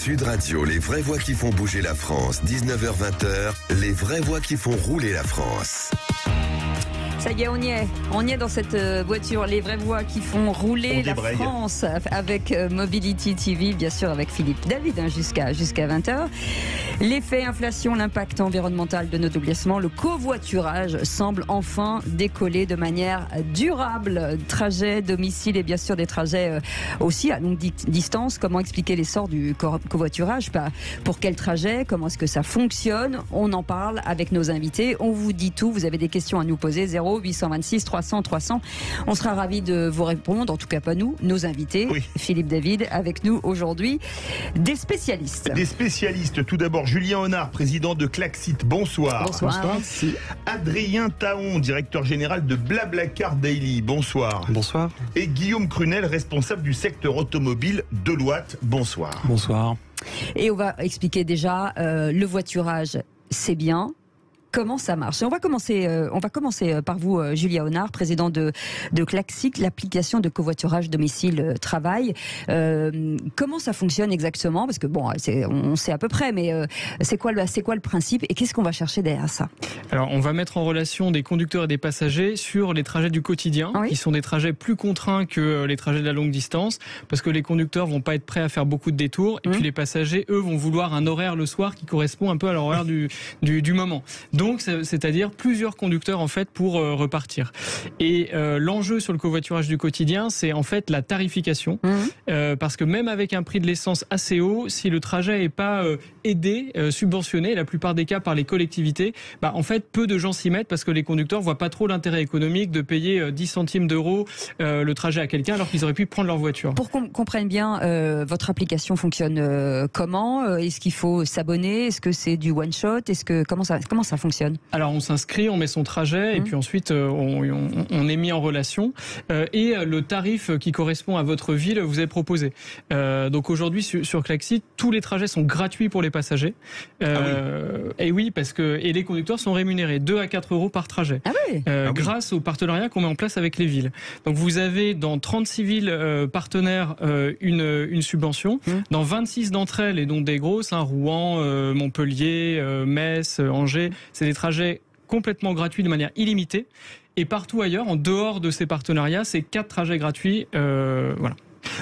Sud Radio, les vraies voix qui font bouger la France. 19h-20h, les vraies voix qui font rouler la France. Ça y est, on y est dans cette voiture, les vraies voix qui font rouler la France avec Mobility TV, bien sûr avec Philippe David jusqu'à 20h. L'effet inflation, l'impact environnemental de nos déplacements, le covoiturage semble enfin décoller de manière durable. Trajet, domicile et bien sûr des trajets aussi à longue distance. Comment expliquer l'essor du covoiturage? Pour quel trajet? Comment est-ce que ça fonctionne? On en parle avec nos invités. On vous dit tout. Vous avez des questions à nous poser. 0826 300 300. On sera ravis de vous répondre. En tout cas, pas nous, nos invités. Oui. Philippe David avec nous aujourd'hui. Des spécialistes. Des spécialistes. Tout d'abord, Julien Honard, président de Klaxit. Bonsoir. Bonsoir. Adrien Taon, directeur général de Blablacar Daily. Bonsoir. Bonsoir. Et Guillaume Crunel, responsable du secteur automobile Deloitte. Bonsoir. Bonsoir. Et on va expliquer déjà le voiturage, c'est bien. Comment ça marche? Et on va commencer par vous, Julien Honard, président de Klaxit, l'application de covoiturage domicile-travail. Comment ça fonctionne exactement? Parce que bon, on sait à peu près, mais c'est quoi le principe et qu'est-ce qu'on va chercher derrière ça? Alors, on va mettre en relation des conducteurs et des passagers sur les trajets du quotidien, qui sont des trajets plus contraints que les trajets de la longue distance, parce que les conducteurs vont pas être prêts à faire beaucoup de détours, et puis les passagers, eux, vont vouloir un horaire le soir qui correspond un peu à leur horaire du moment. Donc, c'est-à-dire plusieurs conducteurs en fait pour repartir. Et l'enjeu sur le covoiturage du quotidien, c'est en fait la tarification, parce que même avec un prix de l'essence assez haut, si le trajet n'est pas aidé, subventionné, la plupart des cas par les collectivités, en fait peu de gens s'y mettent parce que les conducteurs voient pas trop l'intérêt économique de payer 10 centimes d'euros le trajet à quelqu'un alors qu'ils auraient pu prendre leur voiture. Pour qu'on comprenne bien, votre application fonctionne comment? Est-ce qu'il faut s'abonner? Est-ce que c'est du one shot? Comment ça fonctionne? Alors on s'inscrit, on met son trajet et puis ensuite on est mis en relation et le tarif qui correspond à votre ville vous est proposé. Donc aujourd'hui sur Klaxit, tous les trajets sont gratuits pour les passagers. Et oui, parce que les conducteurs sont rémunérés 2 à 4 euros par trajet. Grâce au partenariat qu'on met en place avec les villes. Donc vous avez dans 36 villes partenaires une subvention. Dans 26 d'entre elles, et dont des grosses, Rouen, Montpellier, Metz, Angers, c'est des trajets complètement gratuits de manière illimitée. Et partout ailleurs, en dehors de ces partenariats, c'est 4 trajets gratuits. Voilà.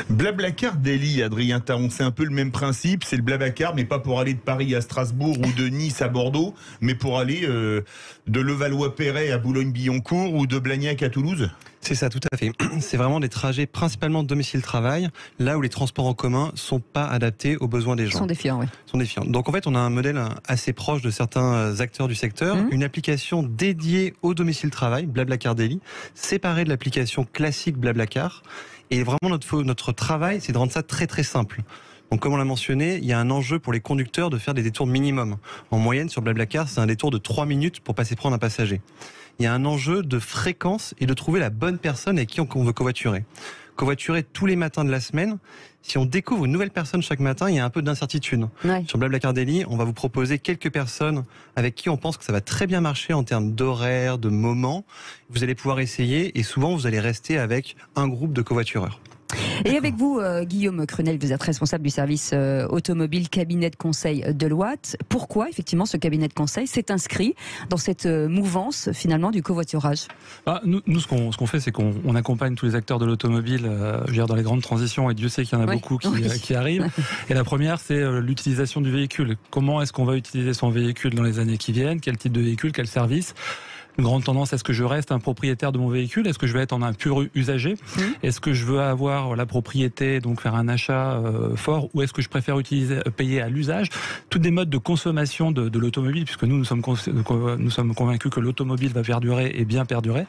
Blablacar Daily, Adrien Taon, c'est un peu le même principe. C'est le Blablacar, mais pas pour aller de Paris à Strasbourg ou de Nice à Bordeaux, mais pour aller de Levallois-Perret à Boulogne-Billancourt ou de Blagnac à Toulouse. C'est ça, tout à fait. C'est vraiment des trajets principalement domicile-travail, là où les transports en commun sont pas adaptés aux besoins des gens. Sont défiants, oui. Sont défiants. Donc en fait, on a un modèle assez proche de certains acteurs du secteur, une application dédiée au domicile-travail, Blablacar Daily, séparée de l'application classique Blablacar. Et vraiment, notre travail, c'est de rendre ça très très simple. Donc comme on l'a mentionné, il y a un enjeu pour les conducteurs de faire des détours minimum. En moyenne, sur Blablacar, c'est un détour de 3 minutes pour passer prendre un passager. Il y a un enjeu de fréquence et de trouver la bonne personne avec qui on veut covoiturer. Covoiturer tous les matins de la semaine, si on découvre une nouvelle personne chaque matin, il y a un peu d'incertitude. Sur Blablacar Daily, on va vous proposer quelques personnes avec qui on pense que ça va très bien marcher en termes d'horaire, de moments. Vous allez pouvoir essayer et souvent vous allez rester avec un groupe de covoitureurs. Et avec vous, Guillaume Crunel, vous êtes responsable du service automobile cabinet de conseil Deloitte. Pourquoi, effectivement, ce cabinet de conseil s'est inscrit dans cette mouvance, finalement, du covoiturage? Nous, ce qu'on fait, c'est qu'on accompagne tous les acteurs de l'automobile dans les grandes transitions, et Dieu sait qu'il y en a beaucoup qui arrivent. Et la première, c'est l'utilisation du véhicule. Comment est-ce qu'on va utiliser son véhicule dans les années qui viennent? Quel type de véhicule? Quel service? Une grande tendance, est-ce que je reste un propriétaire de mon véhicule? Est-ce que je vais être en un pur usager? Est-ce que je veux avoir la propriété, donc faire un achat fort, ou est-ce que je préfère payer à l'usage? Toutes des modes de consommation de l'automobile, puisque nous sommes convaincus que l'automobile va perdurer et bien perdurer.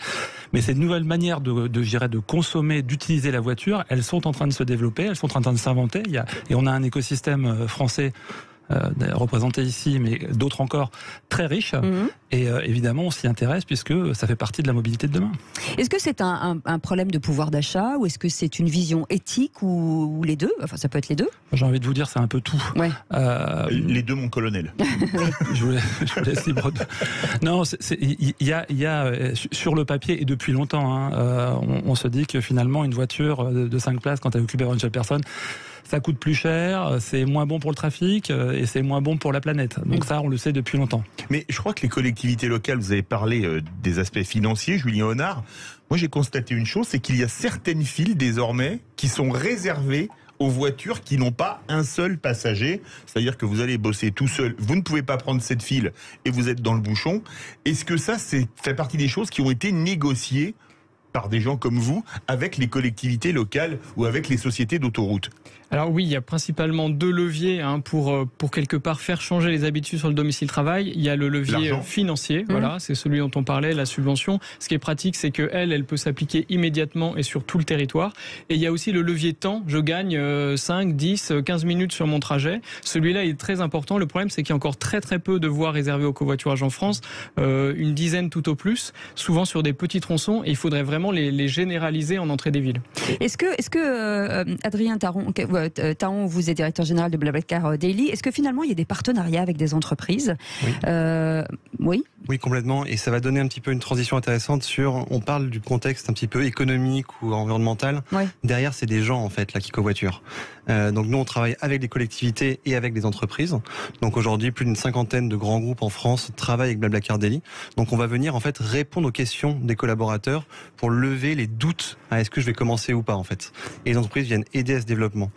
Mais ces nouvelles manières de consommer, d'utiliser la voiture, elles sont en train de se développer, elles sont en train de s'inventer. Et on a un écosystème français représenté ici, mais d'autres encore très riches. Et évidemment, on s'y intéresse puisque ça fait partie de la mobilité de demain. Est-ce que c'est un problème de pouvoir d'achat ou est-ce que c'est une vision éthique ou les deux? Enfin, ça peut être les deux. J'ai envie de vous dire, c'est un peu tout. Ouais. Les deux, mon colonel. je vous laisse libre de... Non, il y a sur le papier et depuis longtemps, on se dit que finalement une voiture de 5 places quand elle est occupée par une seule personne, ça coûte plus cher, c'est moins bon pour le trafic et c'est moins bon pour la planète. Donc ça, on le sait depuis longtemps. Mais je crois que les collectivités locales, vous avez parlé des aspects financiers, Julien Honard. Moi, j'ai constaté une chose, c'est qu'il y a certaines files désormais qui sont réservées aux voitures qui n'ont pas un seul passager. C'est-à-dire que vous allez bosser tout seul, vous ne pouvez pas prendre cette file et vous êtes dans le bouchon. Est-ce que ça, fait partie des choses qui ont été négociées par des gens comme vous, avec les collectivités locales ou avec les sociétés d'autoroutes? Alors oui, il y a principalement 2 leviers pour quelque part faire changer les habitudes sur le domicile-travail. Il y a le levier financier, voilà, c'est celui dont on parlait, la subvention. Ce qui est pratique, c'est qu'elle peut s'appliquer immédiatement et sur tout le territoire. Et il y a aussi le levier temps. Je gagne 5, 10, 15 minutes sur mon trajet. Celui-là est très important. Le problème, c'est qu'il y a encore très très peu de voies réservées au covoiturage en France, une dizaine tout au plus, souvent sur des petits tronçons. Et il faudrait vraiment les généraliser en entrée des villes. Est-ce que Adrien Taron, vous êtes directeur général de BlaBlaCar Daily. Est-ce que finalement il y a des partenariats avec des entreprises? Oui. Oui, complètement. Et ça va donner un petit peu une transition intéressante sur. On parle du contexte un petit peu économique ou environnemental. Ouais. Derrière, c'est des gens en fait là qui covoiturent. Donc nous, on travaille avec des collectivités et avec des entreprises. Donc aujourd'hui, plus d'une 50aine de grands groupes en France travaillent avec BlaBlaCar Daily. Donc on va venir en fait répondre aux questions des collaborateurs pour lever les doutes à est-ce que je vais commencer ou pas en fait. Et les entreprises viennent aider à ce développement.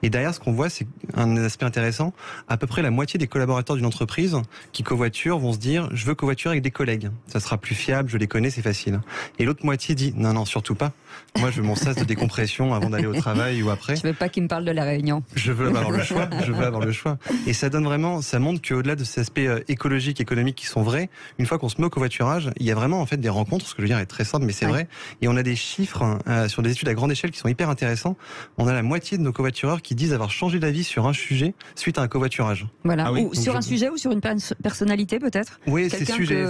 Et derrière, ce qu'on voit, c'est un aspect intéressant. À peu près la moitié des collaborateurs d'une entreprise qui covoiturent vont se dire je veux covoiturer avec des collègues. Ça sera plus fiable, je les connais, c'est facile. Et l'autre moitié dit non, surtout pas. Moi, je veux mon sas de décompression avant d'aller au travail ou après. Je veux pas qu'il me parle de la Réunion. Je veux avoir le choix. Je veux avoir le choix. Et ça montre qu'au-delà de ces aspects écologiques, économiques qui sont vrais, une fois qu'on se met au covoiturage, il y a vraiment en fait des rencontres. Ce que je veux dire est très simple, mais c'est vrai. Et on a des chiffres sur des études à grande échelle qui sont hyper intéressants. On a la moitié de nos covoitureurs qui disent avoir changé d'avis sur un sujet suite à un covoiturage. Voilà. Ou sur un sujet ou sur une personnalité peut-être. Oui, c'est sujet.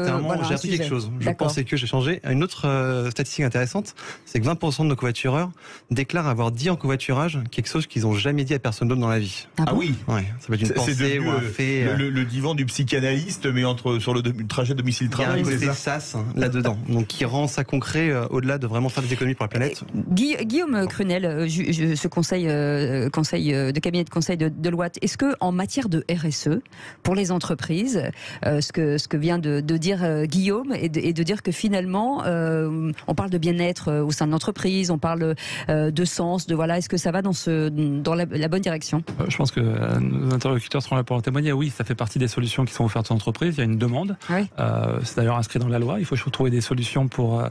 J'ai appris quelque chose. Je pensais que j'ai changé. Une autre statistique intéressante, c'est que 20% de nos covoitureurs déclarent avoir dit en covoiturage quelque chose qu'ils n'ont jamais dit à personne d'autre dans la vie. Ah oui. Ouais, ça peut être une pensée ou un fait. Le divan du psychanalyste, mais sur le trajet domicile-travail. Il y a un côté sas là-dedans, donc qui rend ça concret au-delà de vraiment faire des économies pour la planète. Guillaume Crunel, ce conseil de cabinet de conseil de Deloitte, est-ce que en matière de RSE pour les entreprises, ce que vient de dire Guillaume et de dire que finalement on parle de bien-être au sein de l'entreprise, on parle de sens, est-ce que ça va dans la bonne direction? Je pense que nos interlocuteurs seront là pour en témoigner. Oui, ça fait partie des solutions qui sont offertes aux entreprises. Il y a une demande. Oui. C'est d'ailleurs inscrit dans la loi. Il faut trouver des solutions pour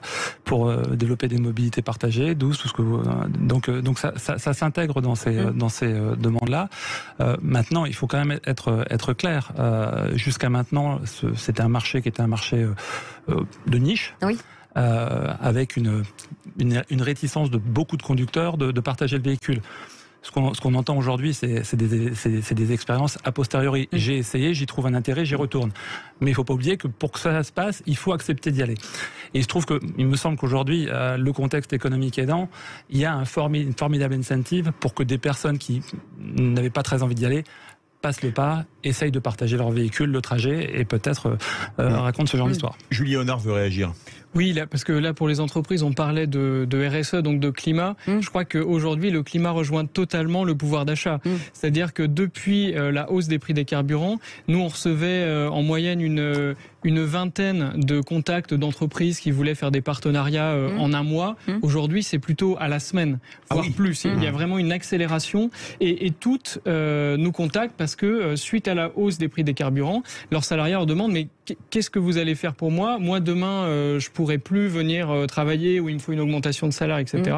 développer des mobilités partagées, douces, tout ce que vous. Donc ça s'intègre dans ces demandes-là. Maintenant, il faut quand même être clair. Jusqu'à maintenant, c'était un marché qui était un marché de niche. Oui. Avec une réticence de beaucoup de conducteurs de partager le véhicule. Ce qu'on entend aujourd'hui, c'est des expériences a posteriori. J'ai essayé, j'y trouve un intérêt, j'y retourne. Mais il ne faut pas oublier que pour que ça se passe, il faut accepter d'y aller. Et il se trouve il me semble qu'aujourd'hui, le contexte économique aidant, il y a une formidable incentive pour que des personnes qui n'avaient pas très envie d'y aller passent le pas, essayent de partager leur véhicule, le trajet, et peut-être racontent ce genre d'histoire. Julien Honard veut réagir. Oui, parce que là, pour les entreprises, on parlait de RSE, donc de climat. Je crois qu'aujourd'hui, le climat rejoint totalement le pouvoir d'achat. C'est-à-dire que depuis la hausse des prix des carburants, nous, on recevait en moyenne une vingtaine de contacts d'entreprises qui voulaient faire des partenariats en un mois. Aujourd'hui, c'est plutôt à la semaine, voire plus. Il y a vraiment une accélération et toutes nous contactent parce que suite à la hausse des prix des carburants, leurs salariés leur demandent mais qu'est-ce que vous allez faire pour moi? Moi, demain, je pourrai plus venir travailler ou il me faut une augmentation de salaire, etc.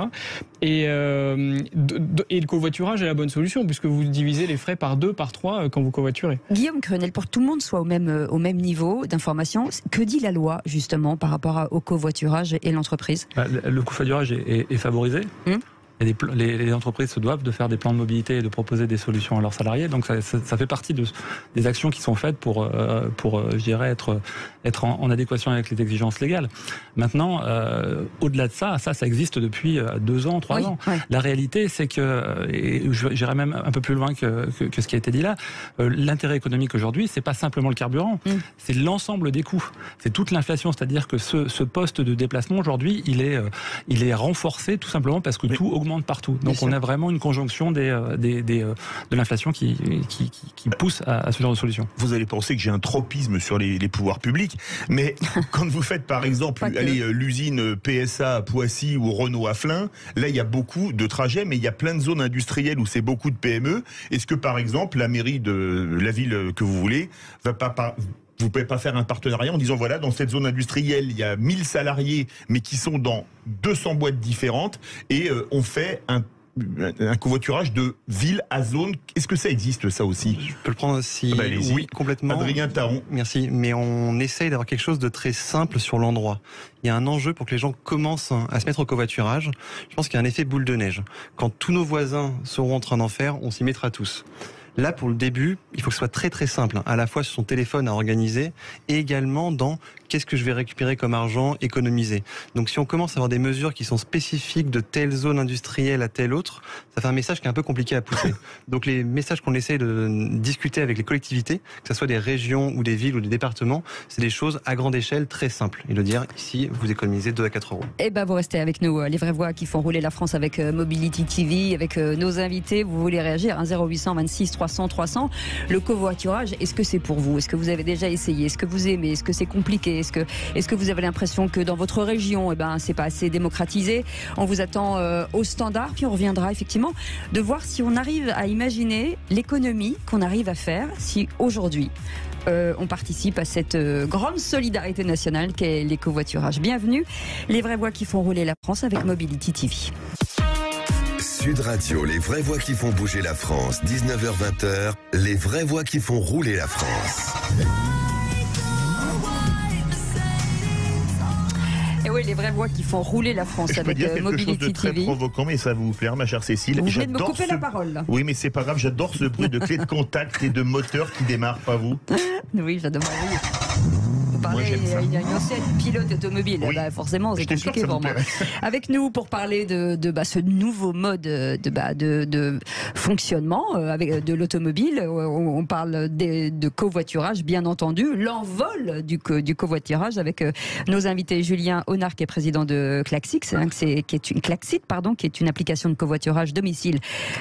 Et le covoiturage est la bonne solution puisque vous divisez les frais par 2, par 3 quand vous covoiturez. Guillaume Crunel, pour que tout le monde soit au même niveau d'information, que dit la loi justement par rapport au covoiturage et l'entreprise? Le covoiturage est favorisé. les entreprises se doivent de faire des plans de mobilité et de proposer des solutions à leurs salariés. Donc ça fait partie des actions qui sont faites pour je dirais, être en adéquation avec les exigences légales. Maintenant, au-delà de ça existe depuis 2 ans, 3 ans. Ouais. La réalité, c'est que, et j'irai même un peu plus loin que ce qui a été dit là, l'intérêt économique aujourd'hui, c'est pas simplement le carburant, c'est l'ensemble des coûts. C'est toute l'inflation, c'est-à-dire que ce poste de déplacement aujourd'hui, il est renforcé tout simplement parce que tout augmente partout. Donc on a vraiment une conjonction de l'inflation qui pousse à ce genre de solution. Vous allez penser que j'ai un tropisme sur les pouvoirs publics, mais quand vous faites par exemple l'usine PSA à Poissy ou Renault à Flins, là il y a beaucoup de trajets, mais il y a plein de zones industrielles où c'est beaucoup de PME. Est-ce que par exemple la mairie de la ville que vous voulez vous pouvez pas faire un partenariat en disant voilà, dans cette zone industrielle, il y a 1000 salariés, mais qui sont dans 200 boîtes différentes, et on fait un covoiturage de ville à zone. Est-ce que ça existe, ça aussi? Je peux le prendre aussi. Oui, complètement. Adrien Taron. Merci. Mais on essaye d'avoir quelque chose de très simple sur l'endroit. Il y a un enjeu pour que les gens commencent à se mettre au covoiturage. Je pense qu'il y a un effet boule de neige. Quand tous nos voisins seront en train d'en faire, on s'y mettra tous. Là, pour le début, il faut que ce soit très très simple, à la fois sur son téléphone à organiser et également dans qu'est-ce que je vais récupérer comme argent, économiser. Donc si on commence à avoir des mesures qui sont spécifiques de telle zone industrielle à telle autre, ça fait un message qui est un peu compliqué à pousser. Donc les messages qu'on essaie de discuter avec les collectivités, que ce soit des régions ou des villes ou des départements, c'est des choses à grande échelle très simples. Et de dire, ici, vous économisez 2 à 4 euros. Eh ben, vous restez avec nous, les vraies voix qui font rouler la France avec Mobility TV, avec nos invités. Vous voulez réagir, 0800 26 300 300. Le covoiturage, est-ce que c'est pour vous? Est-ce que vous avez déjà essayé? Est-ce que vous aimez? Est-ce que c'est compliqué? Est-ce que vous avez l'impression que dans votre région, c'est pas assez démocratisé? On vous attend au standard, puis on reviendra effectivement de voir si on arrive à imaginer l'économie qu'on arrive à faire si aujourd'hui on participe à cette grande solidarité nationale qu'est l'écovoiturage. Bienvenue, les vraies voix qui font rouler la France avec Mobility TV. Sud Radio, les vraies voix qui font bouger la France, 19h-20h, les vraies voix qui font rouler la France. Et oui, les vraies voix qui font rouler la France je avec peux dire Mobility chose de très TV. provoquant, mais ça va vous plaire, ma chère Cécile. Vous venez de me couper la parole, là. Oui, mais c'est pas grave, j'adore ce bruit de clé de contact et de moteur qui démarre, pas vous? Oui, j'adore. Vous parlez il y a une ancienne pilote automobile, oui. Forcément c'est compliqué pour moi. Avec nous pour parler de ce nouveau mode de fonctionnement avec de l'automobile, on parle de covoiturage bien entendu, l'envol du covoiturage avec nos invités. Julien Honard qui est président de Klaxit, qui est une application de covoiturage domicile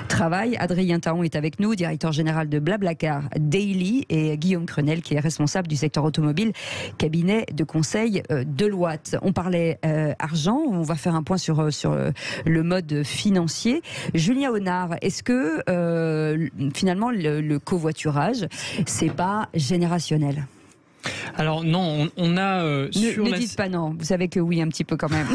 travail. Adrien Taron est avec nous, directeur général de Blablacar Daily, et Guillaume Crenel qui est responsable du secteur automobile, cabinet de conseil Deloitte. On parlait argent, on va faire un point sur le mode financier. Julien Honard, est-ce que finalement le covoiturage, c'est pas générationnel? Alors non, on a ne dites pas non, vous savez que oui un petit peu quand même.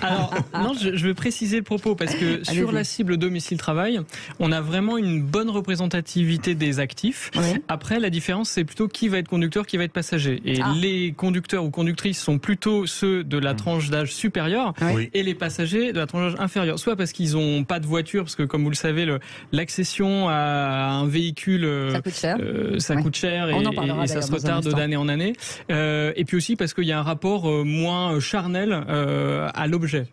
Alors non, je vais préciser le propos parce que sur la cible domicile-travail, on a vraiment une bonne représentativité des actifs. Oui. Après, la différence, c'est plutôt qui va être conducteur, qui va être passager. Et les conducteurs ou conductrices sont plutôt ceux de la tranche d'âge supérieure, oui, et les passagers de la tranche d'âge inférieure. Soit parce qu'ils n'ont pas de voiture, parce que comme vous le savez, l'accession à un véhicule, ça coûte cher et ça se retarde d'année en année. Et puis aussi parce qu'il y a un rapport moins charnel à l'objet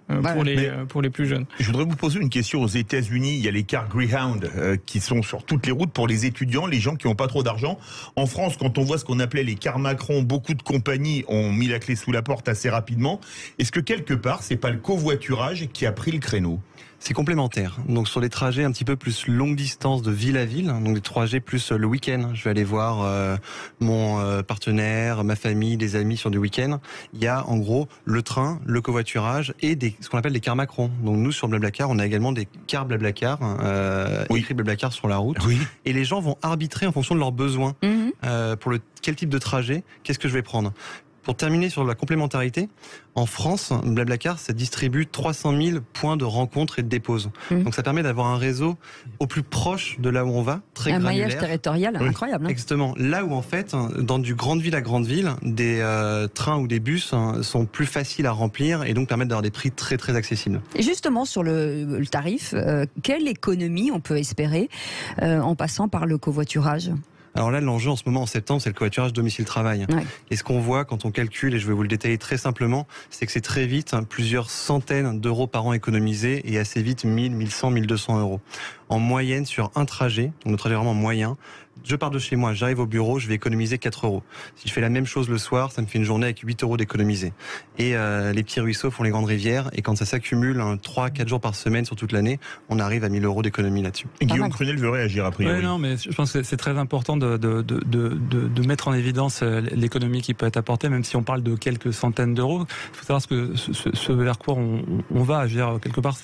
pour les plus jeunes. Je voudrais vous poser une question. Aux États-Unis, il y a les cars Greyhound qui sont sur toutes les routes pour les étudiants, les gens qui n'ont pas trop d'argent. En France, quand on voit ce qu'on appelait les cars Macron, beaucoup de compagnies ont mis la clé sous la porte assez rapidement. Est-ce que quelque part, c'est pas le covoiturage qui a pris le créneau? C'est complémentaire. Donc sur les trajets un petit peu plus longue distance de ville à ville, donc des trajets plus le week-end, je vais aller voir mon partenaire, ma famille, des amis sur du week-end. Il y a en gros le train, le covoiturage et ce qu'on appelle des cars Macron. Donc nous sur Blablacar, on a également des cars Blablacar, écrit Blablacar sur la route. Oui. Et les gens vont arbitrer en fonction de leurs besoins pour quel type de trajet, qu'est-ce que je vais prendre. Pour terminer sur la complémentarité, en France, Blablacar, ça distribue 300 000 points de rencontre et de dépose. Donc ça permet d'avoir un réseau au plus proche de là où on va, très granulaire. Un maillage territorial incroyable. Exactement. Là où en fait, dans du grande ville à grande ville, des trains ou des bus sont plus faciles à remplir et donc permettent d'avoir des prix très très accessibles. Et justement sur le tarif, quelle économie on peut espérer en passant par le covoiturage ? Alors là, l'enjeu en ce moment, en septembre, c'est le covoiturage domicile-travail. Ouais. Et ce qu'on voit quand on calcule, et je vais vous le détailler très simplement, c'est que c'est très vite plusieurs centaines d'euros par an économisés et assez vite 1000, 1100, 1200 euros. En moyenne, sur un trajet, donc le trajet vraiment moyen, je pars de chez moi, j'arrive au bureau, je vais économiser 4 euros. Si je fais la même chose le soir, ça me fait une journée avec 8 euros d'économiser. Et les petits ruisseaux font les grandes rivières, et quand ça s'accumule 3-4 jours par semaine sur toute l'année, on arrive à 1000 euros d'économie là-dessus. Guillaume Crunel veut réagir a priori. Oui, non, mais je pense que c'est très important de mettre en évidence l'économie qui peut être apportée, même si on parle de quelques centaines d'euros. Il faut savoir ce vers quoi on va, je veux dire, quelque part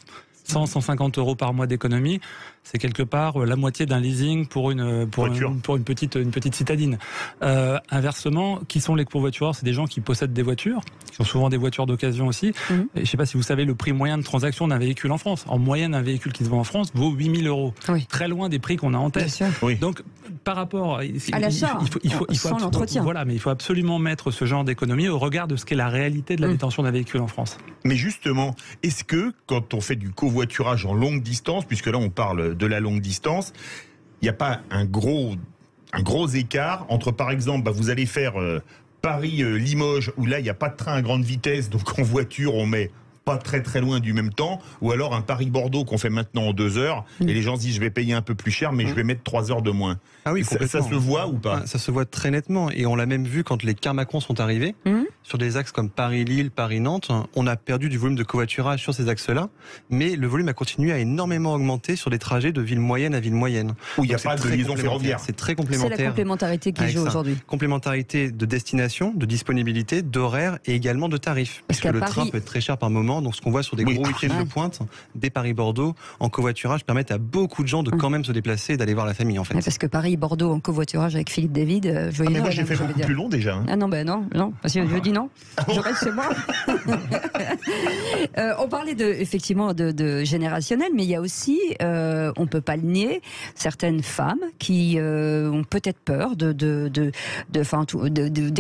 100-150 euros par mois d'économie, c'est quelque part la moitié d'un leasing pour une petite citadine. Inversement, qui sont les covoitureurs ? C'est des gens qui possèdent des voitures, qui sont souvent des voitures d'occasion aussi. Et je ne sais pas si vous savez le prix moyen de transaction d'un véhicule en France. En moyenne, un véhicule qui se vend en France vaut 8 000 euros. Oui. Très loin des prix qu'on a en tête. Oui. Donc, par rapport à l'achat, il faut sans l'entretien. Voilà, mais il faut absolument mettre ce genre d'économie au regard de ce qu'est la réalité de la détention d'un véhicule en France. Mais justement, est-ce que quand on fait du covoiturage en longue distance, puisque là on parle de la longue distance, il n'y a pas un gros écart entre, par exemple, vous allez faire Paris-Limoges, où là il n'y a pas de train à grande vitesse, donc en voiture on met pas très très loin du même temps, ou alors un Paris-Bordeaux qu'on fait maintenant en 2 heures, et les gens se disent je vais payer un peu plus cher, mais je vais mettre 3 heures de moins. Ah oui, ça se voit ou pas ? Ça se voit très nettement, et on l'a même vu quand les cars Macron sont arrivés, sur des axes comme Paris-Lille, Paris-Nantes, on a perdu du volume de covoiturage sur ces axes-là, mais le volume a continué à énormément augmenter sur des trajets de ville moyenne à ville moyenne. Où il n'y a pas de liaison ferroviaire. C'est très complémentaire. C'est la complémentarité qui joue aujourd'hui. Complémentarité de destination, de disponibilité, d'horaire et également de tarifs. Parce que le train peut être très cher par moment, donc ce qu'on voit sur des gros week-ends de pointe, des Paris-Bordeaux, en covoiturage, permettent à beaucoup de gens de quand même se déplacer et d'aller voir la famille en fait. Parce que Paris-Bordeaux en covoiturage avec Philippe David, mais moi j'ai fait beaucoup plus long déjà. Ah non, non, parce que je dis non, je reste chez moi. On parlait effectivement de générationnel, mais il y a aussi, on peut pas le nier, certaines femmes qui ont peut-être peur des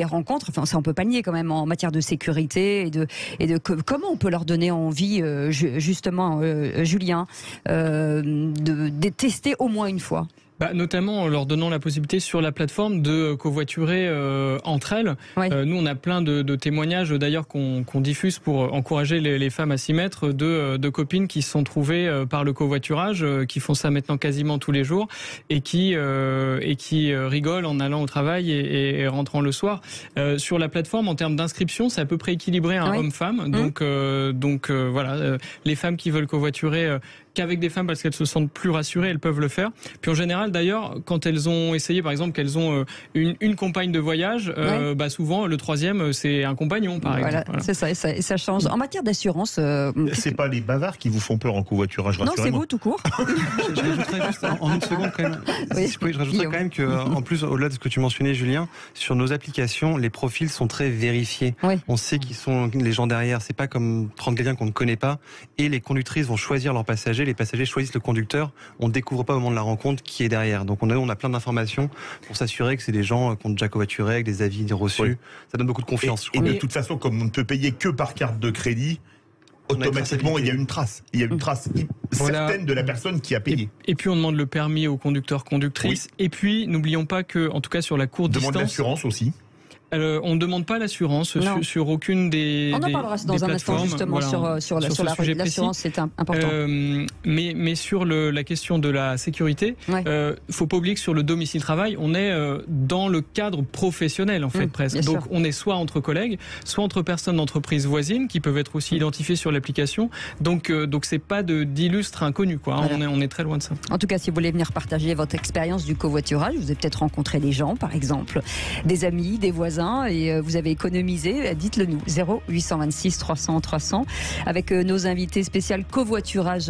rencontres. Enfin, ça on peut pas le nier quand même en matière de sécurité et de comment on peut leur donner envie, justement, Julien, de tester au moins une fois. Notamment en leur donnant la possibilité sur la plateforme de covoiturer entre elles. Oui. Nous, on a plein de témoignages d'ailleurs qu'on diffuse pour encourager les femmes à s'y mettre, de copines qui se sont trouvées par le covoiturage, qui font ça maintenant quasiment tous les jours et qui rigolent en allant au travail et rentrant le soir. Sur la plateforme, en termes d'inscription, c'est à peu près équilibré homme-femme. Donc voilà, les femmes qui veulent covoiturer qu'avec des femmes parce qu'elles se sentent plus rassurées, elles peuvent le faire. Puis en général, d'ailleurs, quand elles ont essayé, par exemple, qu'elles ont une compagne de voyage, souvent le troisième, c'est un compagnon, par exemple. Voilà. C'est ça, et ça change. En matière d'assurance, c'est pas les bavards qui vous font peur en covoiturage, rassurez-moi. Non, c'est vous tout court. Je rajouterais juste en une seconde quand même. Je rajouterais quand même que, en plus, au-delà de ce que tu mentionnais, Julien, sur nos applications, les profils sont très vérifiés. Oui. On sait qui sont les gens derrière. C'est pas comme prendre quelqu'un qu'on ne connaît pas. Et les conductrices vont choisir leurs passagers. Les passagers choisissent le conducteur. On ne découvre pas au moment de la rencontre qui est derrière. Donc on a plein d'informations pour s'assurer que c'est des gens qui ont déjà covoituré avec des avis reçus. Oui. Ça donne beaucoup de confiance. Et de toute façon, comme on ne peut payer que par carte de crédit, automatiquement il y a une trace. Il y a une trace certaine de la personne qui a payé. Et puis on demande le permis aux conducteurs, conductrices. Oui. Et puis n'oublions pas que, en tout cas sur la courte distance, demande l'assurance aussi. On ne demande pas l'assurance sur aucune des plateformes. On en parlera dans un instant justement sur l'assurance, c'est important. Mais sur la question de la sécurité, faut pas oublier que sur le domicile travail, on est dans le cadre professionnel en fait presque. Donc on est soit entre collègues, soit entre personnes d'entreprise voisines qui peuvent être aussi identifiées sur l'application. Donc c'est pas d'illustres inconnus quoi. Voilà. On est très loin de ça. En tout cas, si vous voulez venir partager votre expérience du covoiturage, vous avez peut-être rencontré des gens, par exemple, des amis, des voisins magasin et vous avez économisé, dites-le nous. 0826 300 300 avec nos invités spécial covoiturage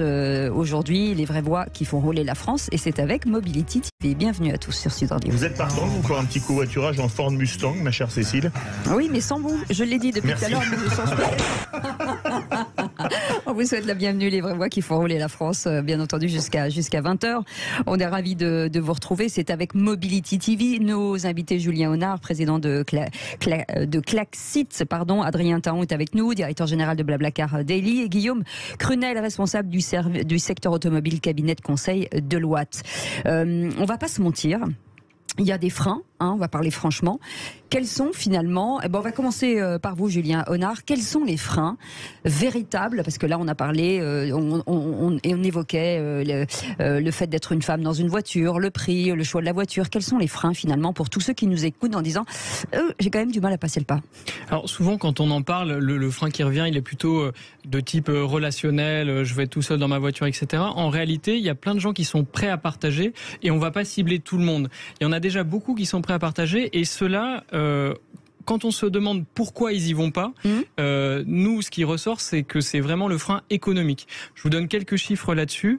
aujourd'hui, les vraies voix qui font rouler la France, et c'est avec Mobility TV. Bienvenue à tous sur Sud Radio. Vous êtes partant pour un petit covoiturage en Ford Mustang, ma chère Cécile? Oui, mais sans vous, je l'ai dit depuis tout à l'heure, mais sans on vous souhaite la bienvenue, les vraies voix qui font rouler la France, bien entendu jusqu'à 20h. On est ravis de vous retrouver. C'est avec Mobility TV. Nos invités, Julien Honard, président de Klaxit, Adrien Taon est avec nous, directeur général de BlaBlaCar Daily, et Guillaume Crunel, responsable du secteur automobile, cabinet de conseil Deloitte. On va pas se mentir. Il y a des freins, on va parler franchement. Quels sont finalement, on va commencer par vous, Julien Honard, quels sont les freins véritables? Parce que là, on a parlé, on évoquait le fait d'être une femme dans une voiture, le prix, le choix de la voiture. Quels sont les freins finalement pour tous ceux qui nous écoutent en disant j'ai quand même du mal à passer le pas? Alors souvent, quand on en parle, le frein qui revient, il est plutôt de type relationnel, je vais être tout seul dans ma voiture, etc. En réalité, il y a plein de gens qui sont prêts à partager et on ne va pas cibler tout le monde. Il y en a déjà beaucoup qui sont prêts à partager et ceux-là, quand on se demande pourquoi ils y vont pas, nous, ce qui ressort, c'est que c'est vraiment le frein économique. Je vous donne quelques chiffres là-dessus.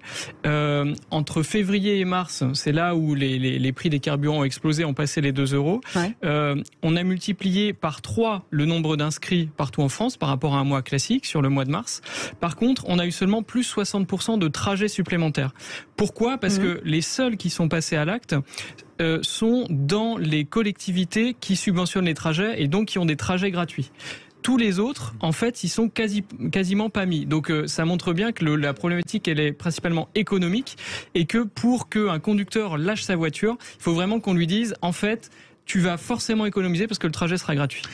Entre février et mars, c'est là où les prix des carburants ont explosé, ont passé les 2 €. Ouais. On a multiplié par 3 le nombre d'inscrits partout en France par rapport à un mois classique sur le mois de mars. Par contre, on a eu seulement plus 60% de trajets supplémentaires. Pourquoi? Parce que les seuls qui sont passés à l'acte sont dans les collectivités qui subventionnent les trajets et donc qui ont des trajets gratuits. Tous les autres, en fait, ils sont quasiment pas mis. Donc ça montre bien que la problématique, elle est principalement économique et que pour qu'un conducteur lâche sa voiture, il faut vraiment qu'on lui dise, en fait, tu vas forcément économiser parce que le trajet sera gratuit.